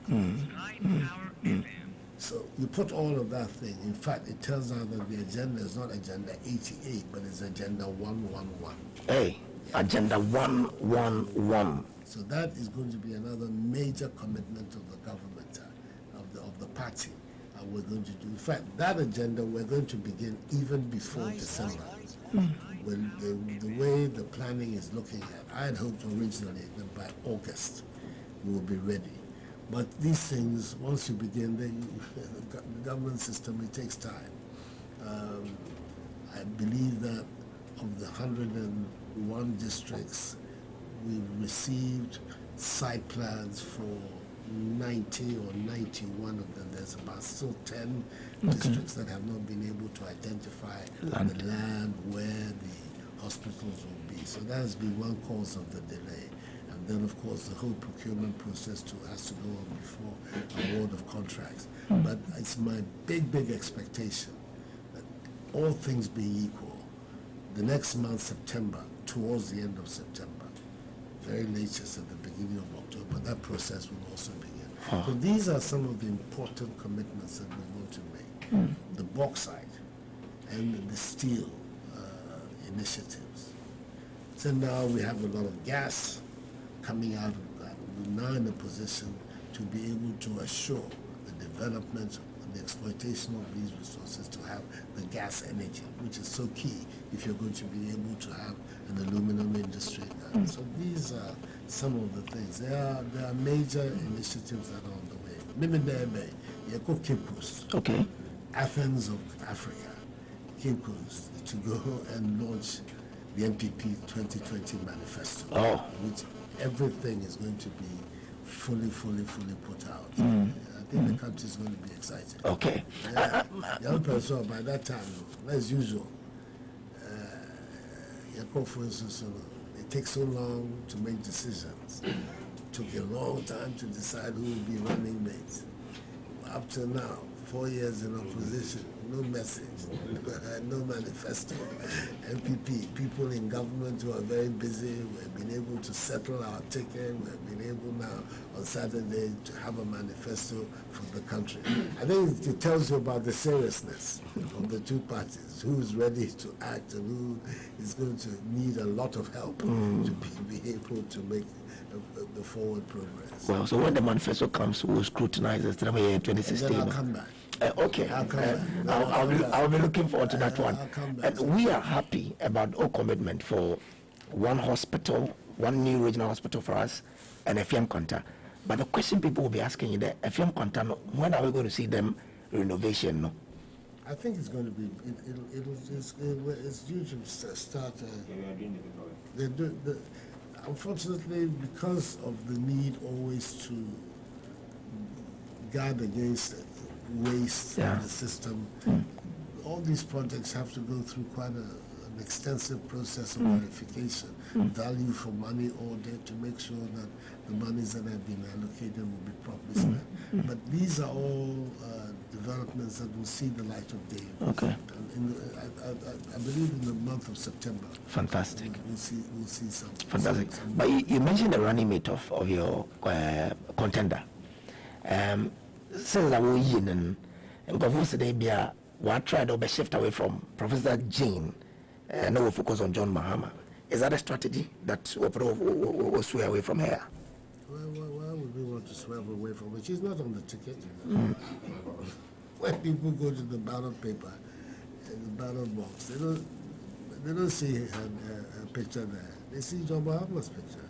So you put all of that thing. In fact, it turns out that the agenda is not Agenda 88, but it's Agenda 111.
Hey, Agenda 111.
So that is going to be another major commitment of the government, of the party. We're going to do. In fact, that agenda we're going to begin even before December. When the way the planning is looking at, I had hoped originally that by August we will be ready. But these things, once you begin, the government system, it takes time. I believe that of the 101 districts, we've received site plans for 90 or 91 of them. There's about still 10 districts that have not been able to identify the land where the hospitals will be. So that has been one cause of the delay. And then, of course, the whole procurement process too has to go on before award of contracts. But it's my big expectation that all things being equal, the next month, September, towards the end of September, very latest at the beginning of October, that process will also begin. So these are some of the important commitments that we want to make. the bauxite, and the steel initiatives. So now we have a lot of gas coming out of that. We're now in a position to be able to assure the development and the exploitation of these resources to have the gas energy, which is so key if you're going to be able to have an aluminum industry. So these are some of the things. There are major initiatives that are on the way. Mimidebe, Yako Kipus,
Okay.
Athens of Africa, Kipus, to go and launch the NPP 2020 manifesto, which everything is going to be fully put out. I think the country is going to be excited.
Okay.
Young person, by that time, as usual, for instance, it takes so long to make decisions. It took a long time to decide who will be running mates. Up to now, 4 years in opposition, no message, no manifesto. NPP, people in government who are very busy, we've been able to settle our ticket, we've been able now on Saturday to have a manifesto for the country. I think it tells you about the seriousness of the two parties, who's ready to act and who is going to need a lot of help to be able to make the forward progress.
Well, so when the manifesto comes, we'll scrutinize it. 2016.
And then I'll come back.
Okay, I'll be looking forward to that one. And we are happy about our commitment for one hospital, one new regional hospital for us, and FM Konta. But the question people will be asking is that FM Konta, when are we going to see them renovation? No?
I think it's going to be. It's due to start. Unfortunately, because of the need always to guard against waste in the system, all these projects have to go through quite an extensive process of verification, value for money audit to make sure that the monies that have been allocated will be properly spent. But these are all developments that will see the light of day.
Okay.
I believe in the month of September.
Fantastic.
We'll see some.
Fantastic. But you mentioned the running mate of your contender. Since I was in and today, we tried to shift away from Professor Jane and now we focus on John Mahama. Is that a strategy that we'll sway away from her?
Why would we want to swerve away from her? She's not on the ticket. When people go to the ballot paper, the ballot box, they don't see her picture there. They see John Mahama's picture.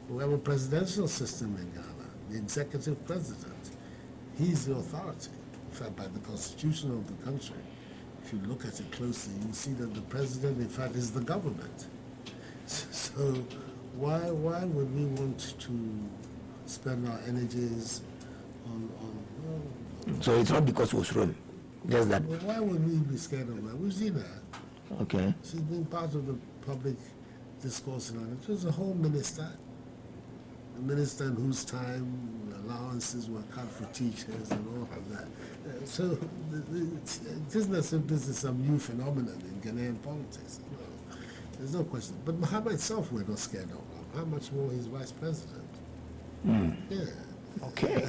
We have a presidential system in Ghana, the executive president. He's the authority. In fact, by the constitution of the country, if you look at it closely, you'll see that the president, in fact, is the government. So why would we want to spend our energies on
so it's not because it was run, just that.
Well, why would we be scared of her? We've seen her.
Okay.
She's been part of the public discourse in it. She was a home minister. A minister in whose time allowances were cut for teachers and all of that. So it isn't as if this is some new phenomenon in Ghanaian politics. No, there's no question. But Mahama itself, we're not scared of. How much more he's vice president? Yeah.
Okay.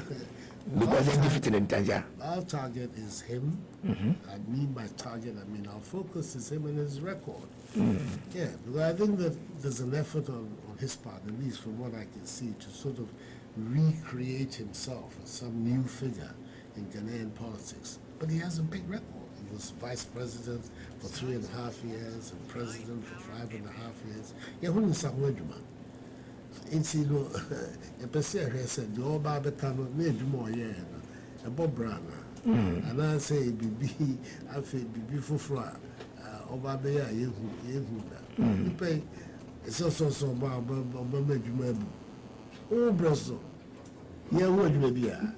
Because they're defeated in Tanzania.
Our target is him. I mean by target, I mean our focus is him and his record. Yeah, because I think that there's an effort on his part, at least from what I can see, to sort of recreate himself as some new figure in Ghanaian politics. But he has a big record. He was vice president for 3.5 years and president for 5.5 years. Yeah, who is Samuel? Inti no epese ahwe said the oba beka no na edwuma oye no ebo brana ana say bibi afi bibi foforo a oba be ya yehu da nipa so ba ma edwuma bu o broso ye hu edwuma bia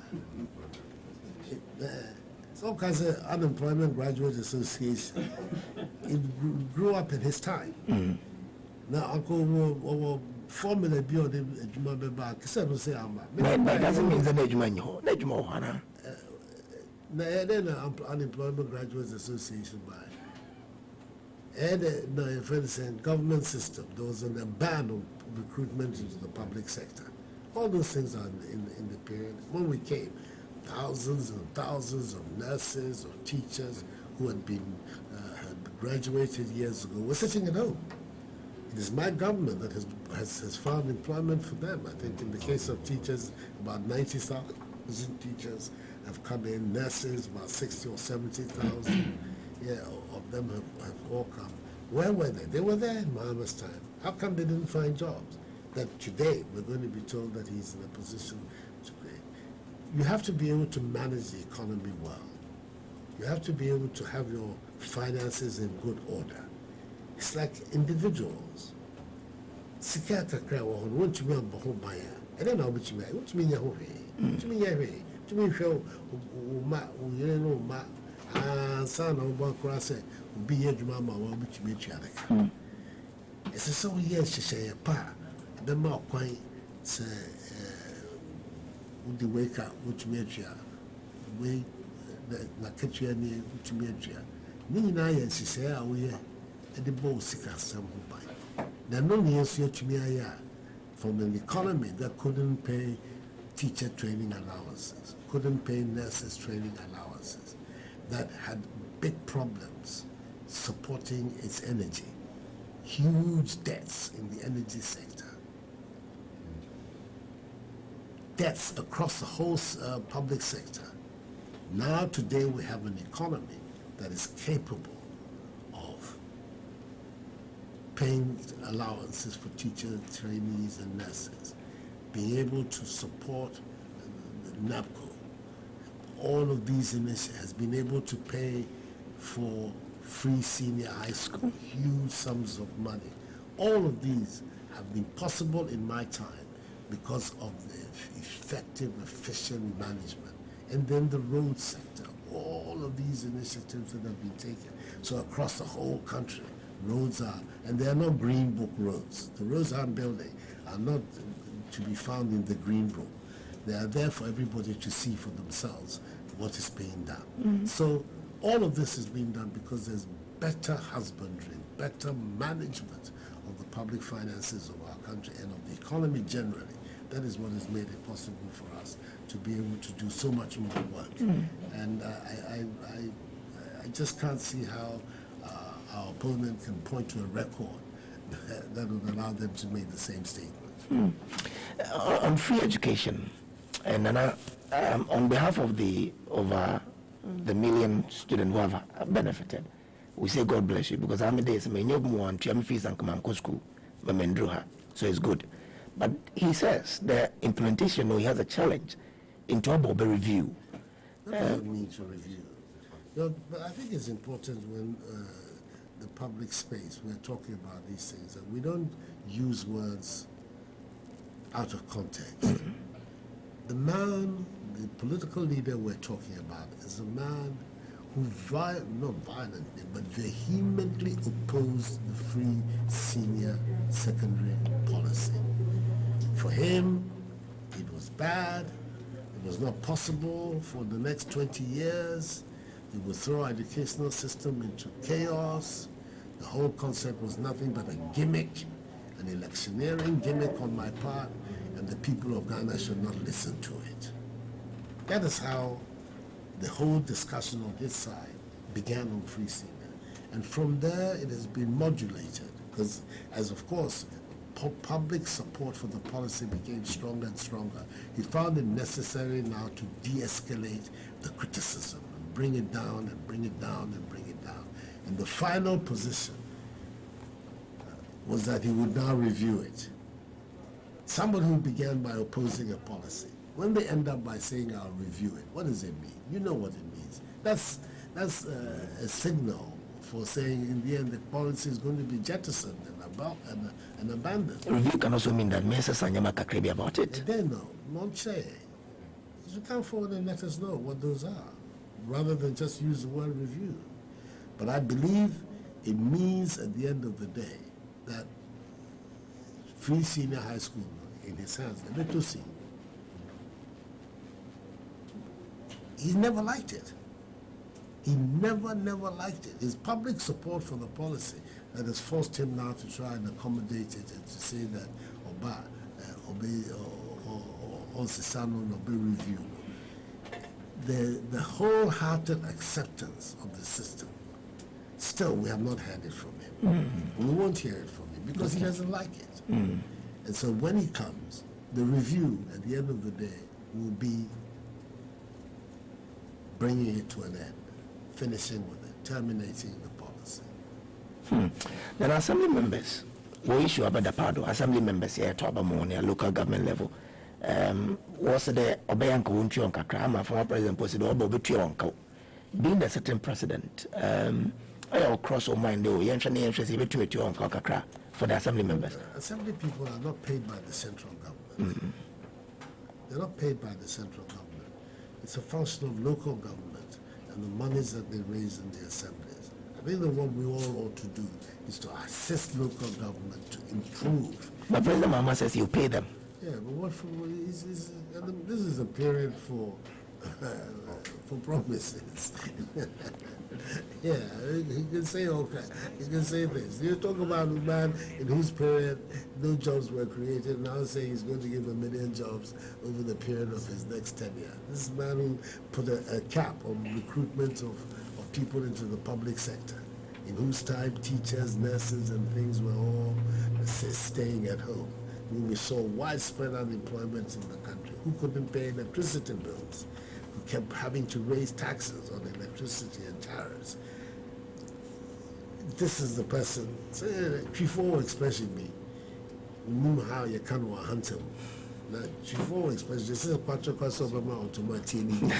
so cause Unemployment Graduate Association it grew up in his time. Now uncle formula be on the back. Said no say ama.
But doesn't mean that Nejuma Hana.
Then Unemployment Graduates Association by. And the friends and government system, there was a ban on recruitment into the public sector. All those things are in the period. When we came, thousands and thousands of nurses or teachers who had graduated years ago were sitting at home. It is my government that has found employment for them. I think in the case of teachers, about 90,000 teachers have come in, nurses, about 60 or 70,000 of them have all come. Where were they? They were there in Muhammad's time. How come they didn't find jobs? That today we're going to be told that he's in a position to create. You have to be able to manage the economy well. You have to be able to have your finances in good order. It's like individuals. Sikata kra wo hono wontumi ambo baya. Ene na obetumi ayi wontumi nya ho hwe. Wontumi nya hwe. Wontumi hwe o ma o yere no ma sa na obo akra se obi ye dwuma ma wo obetumi atua daka. Ese so ye hyehyɛ pa be ma kwan se wo de wake up wontumi atua. We na ketua ni wontumi atua. Ni nyina ye hyehyɛ a wo ye the boss some from an economy that couldn't pay teacher training allowances, couldn't pay nurses training allowances, that had big problems supporting its energy, huge debts in the energy sector, debts across the whole public sector. Now today we have an economy that is capable paying allowances for teachers, trainees, and nurses, being able to support NAPCO. All of these initiatives has been able to pay for free senior high school, huge sums of money. All of these have been possible in my time because of the effective, efficient management. And then the road sector, all of these initiatives that have been taken. So across the whole country, roads are, and they are not green book roads. The roads I'm building are not to be found in the green book. They are there for everybody to see for themselves what is being done. So all of this is being done because there's better husbandry, better management of the public finances of our country and of the economy generally. That is what has made it possible for us to be able to do so much more work. And I just can't see how our opponent can point to a record that would allow them to make the same statement.
On free education, and on behalf of the over the million students who have benefited, we say God bless you, because how many days may you want to fees and come and school, so it's good. But he says the implementation, he has a challenge in terms of a review.
What means a review? No, but I think it's important when the public space, we're talking about these things, and we don't use words out of context. The man, the political leader we're talking about, is a man who, not violently, but vehemently opposed the free senior secondary policy. For him, it was bad. It was not possible for the next 20 years. It would throw our educational system into chaos. The whole concept was nothing but a gimmick, an electioneering gimmick on my part, and the people of Ghana should not listen to it. That is how the whole discussion on his side began on free senior. And from there, it has been modulated, because as of course, public support for the policy became stronger and stronger. He found it necessary now to de-escalate the criticism, and bring it down and bring it down and bring it down. And the final position was that he would now review it. Someone who began by opposing a policy, when they end up by saying, I'll review it, what does it mean? You know what it means. That's a signal for saying in the end the policy is going to be jettisoned and abandoned.
Review can also mean that Mesa Sanyama Kakrebi about it.
They know, not say. You come forward and let us know what those are, rather than just use the word review. But I believe it means at the end of the day that free senior high school in his hands, the little C, he never liked it. He never liked it. His public support for the policy that has forced him now to try and accommodate it and to say that Oba, obey or Sisano, obey review. the wholehearted acceptance of the system, still we have not heard it from him. We won't hear it from him because he doesn't like it. And so when he comes, the review at the end of the day will be bringing it to an end, finishing with it, terminating the policy.
Then assembly members, we issue about the part of assembly members here to about more near local government level. Was the Obeyanko Unchi Kakra, former president, posted over Butionko. Being the certain president, I cross all mind though, Yanshani interest even to it on Kakra for the assembly members.
Assembly people are not paid by the central government. They're not paid by the central government. It's a function of local government and the monies that they raise in the assemblies. I think that what we all ought to do is to assist local government to improve.
But President Mama says you pay them.
Yeah, but what for? This is a period for promises. Yeah, he can say all kinds. He can say this. You talk about a man in whose period no jobs were created. Now saying he's going to give 1 million jobs over the period of his next tenure. This man who put a cap on recruitment of people into the public sector, in whose time teachers, nurses, and things were all staying at home. We saw widespread unemployment in the country. Who couldn't pay electricity bills? Who kept having to raise taxes on electricity and tariffs? This is the person. Before expressing me, how you can hunt him. Before expressing, this is a patch automatically.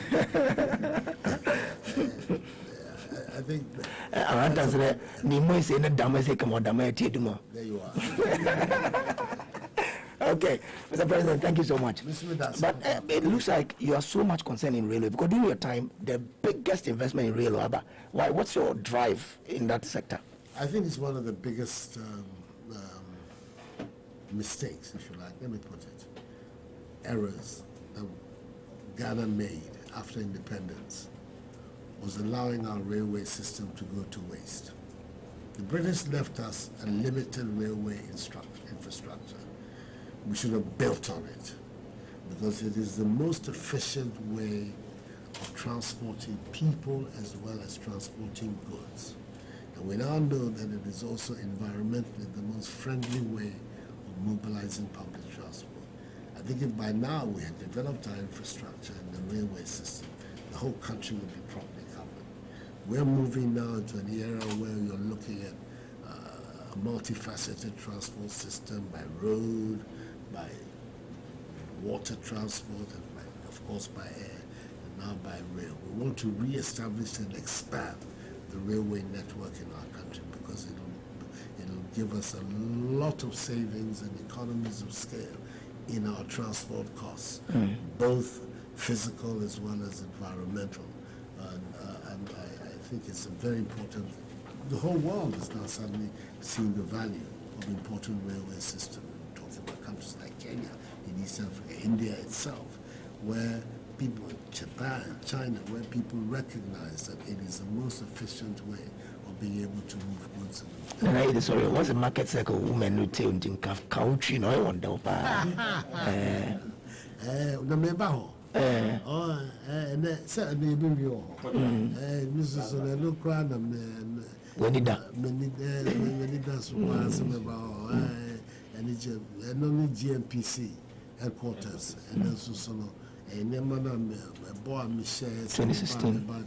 I think. There you are.
Okay, Mr. President, thank you so much. But it looks like you are so much concerned in railway because during your time, the biggest investment in railway. Why? What's your drive in that sector?
I think it's one of the biggest mistakes, if you like. Let me put it. Errors that Ghana made after independence was allowing our railway system to go to waste. The British left us a limited railway infrastructure. We should have built on it because it is the most efficient way of transporting people as well as transporting goods. And we now know that it is also environmentally the most friendly way of mobilizing public transport. I think if by now we had developed our infrastructure and the railway system, the whole country would be properly covered. We're moving now into an era where you're looking at a multifaceted transport system by road, by water transport, and of course by air, and now by rail. We want to re-establish and expand the railway network in our country because it'll give us a lot of savings and economies of scale in our transport costs, both physical as well as environmental. And I think it's a very important. The whole world is now suddenly seeing the value of important railway system. We're talking about countries like Kenya, in East Africa, India itself, where people, Japan, China, where people recognize that it is the most efficient way of being able to move goods.
And sorry, what's the market cycle women who tell you country no I want to
GMPC headquarters and also and then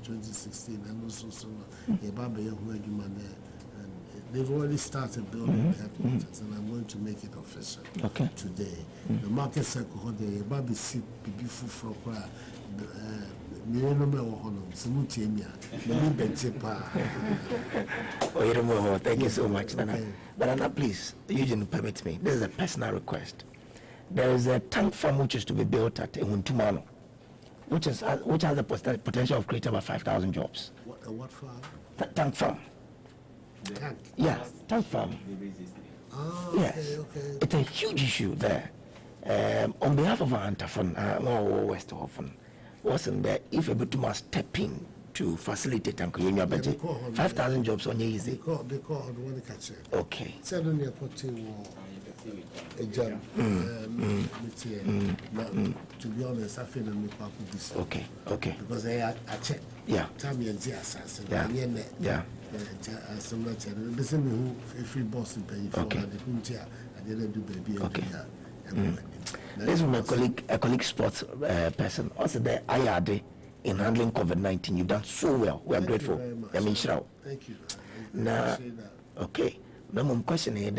2016 and also they've already started building the headquarters and I'm going to make it official today. The market cycle the baby see beautiful for
thank you so much, Nana. But Nana, please, Eugene, permit me. This is a personal request. There is a tank farm which is to be built at Untumano, which has the potential of creating about 5,000 jobs.
What farm?
Tank farm.
Tank?
Yeah, tank farm.
Oh,
yes.
Okay.
It's a huge issue there. On behalf of our Antafon, West Hoffen, wasn't there if a bit must step in to facilitate and create your budget. 5,000 jobs on your easy.
They call on one catch.
Okay.
Suddenly, I put in a job. To be honest, I feel I'm not this.
Okay.
Because they are a check.
Yeah.
Tammy and Jas.
Yeah.
Some not the same who a free boss in paying for the Kuntia. I didn't do baby.
Okay. This is my colleague sports person. Also, the IRD in handling COVID-19. You've done so well. We are grateful.
Thank you.
Now, okay. No question here.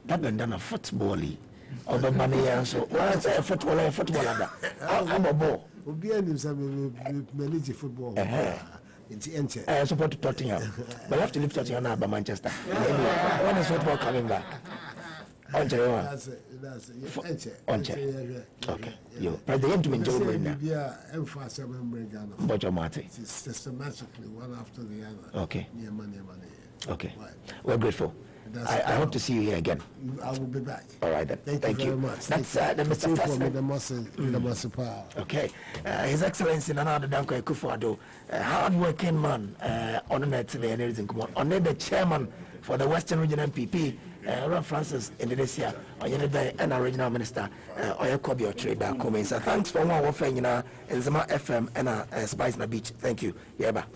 That been done a football. Or the money answer. Well, I say a footballer. I'm a ball.
We'll be in some manage football.
I support Tottenham. But I have to leave Tottenham now by Manchester. When is football coming back? That's it. Okay. Yo, but the end to enjoy systematically
one after the other.
Okay.
Near money.
Okay. We're grateful. I hope to see you here again.
I will be back.
All right then. Thank you
very much.
That's the Mr. President.
The Mossy Power.
Okay. His Excellency Nana Danko Akufo-Addo, hard-working man on the net today and everything. Come on the chairman for the Western Region MPP. Ron Francis Indonesia, and our regional minister, Oyakobi Otreda Comensa. Thanks for one offering in Zama FM and Spice na Beach. Thank you. Yeba.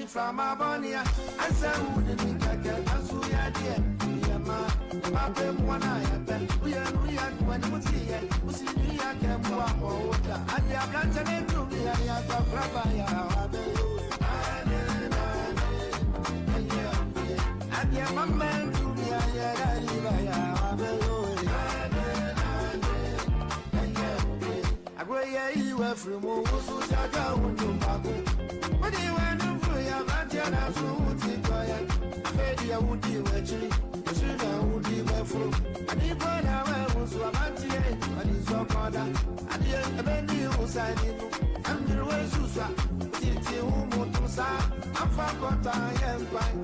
From Abonia, I said, wouldn't get that's who you did. One eye, we are when we see it. We see me, I can walk over. And they are planted to me, I have a grabber. And they are man to me, I go, yeah, you were from Osusaga, what do you want to do? I would be a woody actually. The sugar would be my fruit. And if I was so about and it's so called. And the end of any who signed it. And the way Susa, Titi, who to say, I'm forgot I am fine.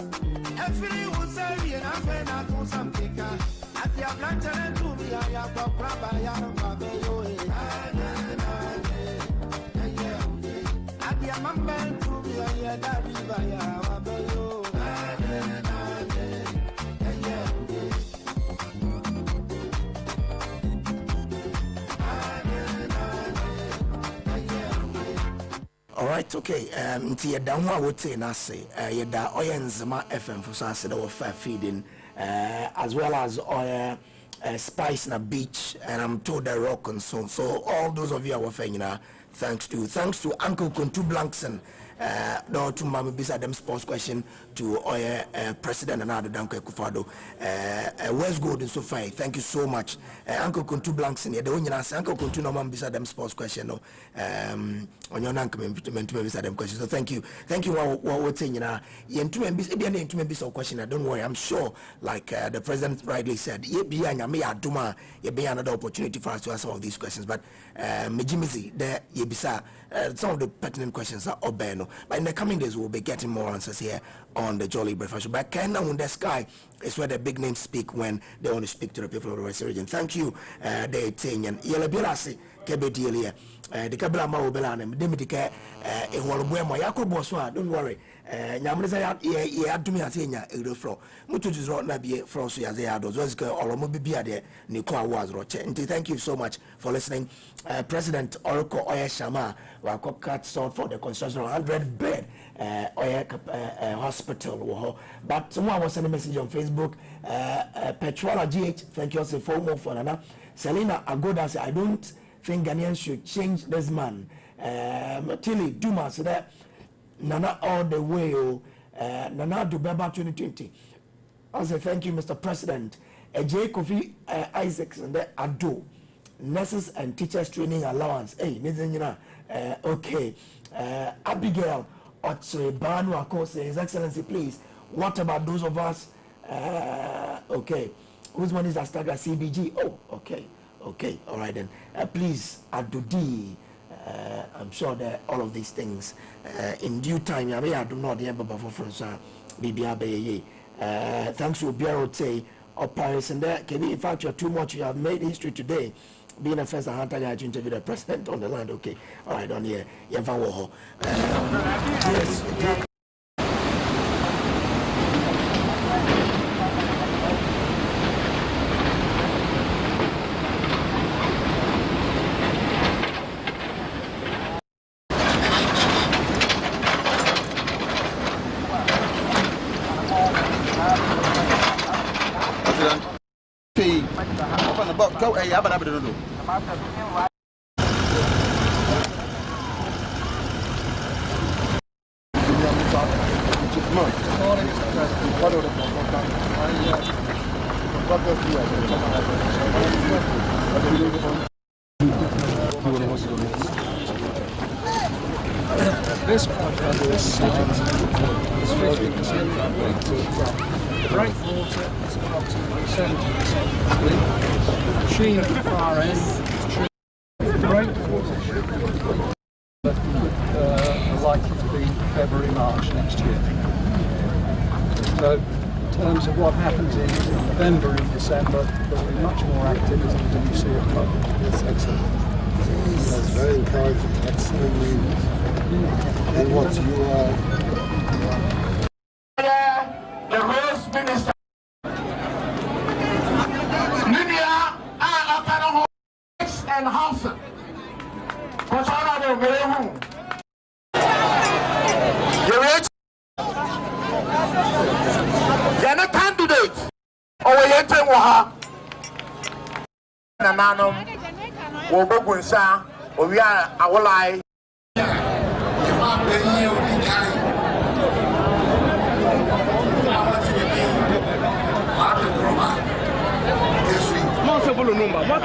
Every who say, and I'm fair not to something. At the Atlanta and to me, I have a crab, I am a baby. At the amendment to me, I had a river.
All right, okay. Nti yɛda ho a wote na ase. Yɛda Oye Nzema FM for so that was feeding, as well as Oye Spice na Beach, and I'm told the Rock and so all those of you are saying, thanks to Uncle Kuntu Blankson. No to Mama Bisa them sports question to Oye President and other Danko Kufado. West Golden so far. Thank you so much. Uncle Kuntu Blankson, the one you ask Uncle Kuntu no Mama Bisa them sports question. No, on your Nanka Bisa them question. So thank you. What we're saying, Bisa question. Don't worry, I'm sure, like the President rightly said, ye be another opportunity for us to answer all of these questions. But Mejimizi, there ye bisa some of the pertinent questions are obeno. But in the coming days, we'll be getting more answers here on the Jolly Breakfast Show. But Kenya on the sky is where the big names speak when they want to speak to the people of the Western region. Thank you, the Italian. Yelabirasi, Kebedelia, the Kabla Maobelan, Demitica, Ewaluemo, Yakoboswa, don't worry. Nyamreza ya adumi asenya erefro mutu jizro na bie froso ya zea do zozike olomo bibia de ni kwa wazro che. Thank you so much for listening. President Orko Oye Shama wa cut short for the construction of 100 bed Oye hospital. But someone was sending a message on Facebook. Petrola GH, thank you also for more for Nana. Selena Agoda said, I don't think Ghanaians should change this man. Tilly Duma said that Nana all the way, Nana Dubeba 2020. I say thank you, Mr. President. J. Kofi Isaacs and the Ado nurses and teachers training allowance. Hey, okay. Abigail Otse Banu Akose, His Excellency, please. What about those of us? Okay. Whose money is Astaga CBG? Oh, okay. All right then. Please, Adudi. I'm sure that all of these things in due time. I do not hear Baba for BBA. Thanks to Biarote or Paris and there. In fact, you're too much. You have made history today. Being a first hunter guy to interview the president on the land. Okay. All right, on here. Yes.
Go, hey, how about I don't know?
This project, this site, is 50% complete. Breakwater is approximately 70% complete. Sheen at the far end. Breakwater should be complete, but likely to be February, March next year. So, in terms of what happens in November and December, there will be much more activity than you see at the moment.
That's excellent. That's very encouraging. Excellent news. And what you are.
The host minister. Lydia and Hausa. What's on very home? You're a candidate. Oh, you're telling her. Nananum, Wobogunsa, or we are our lie. What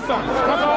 Massa.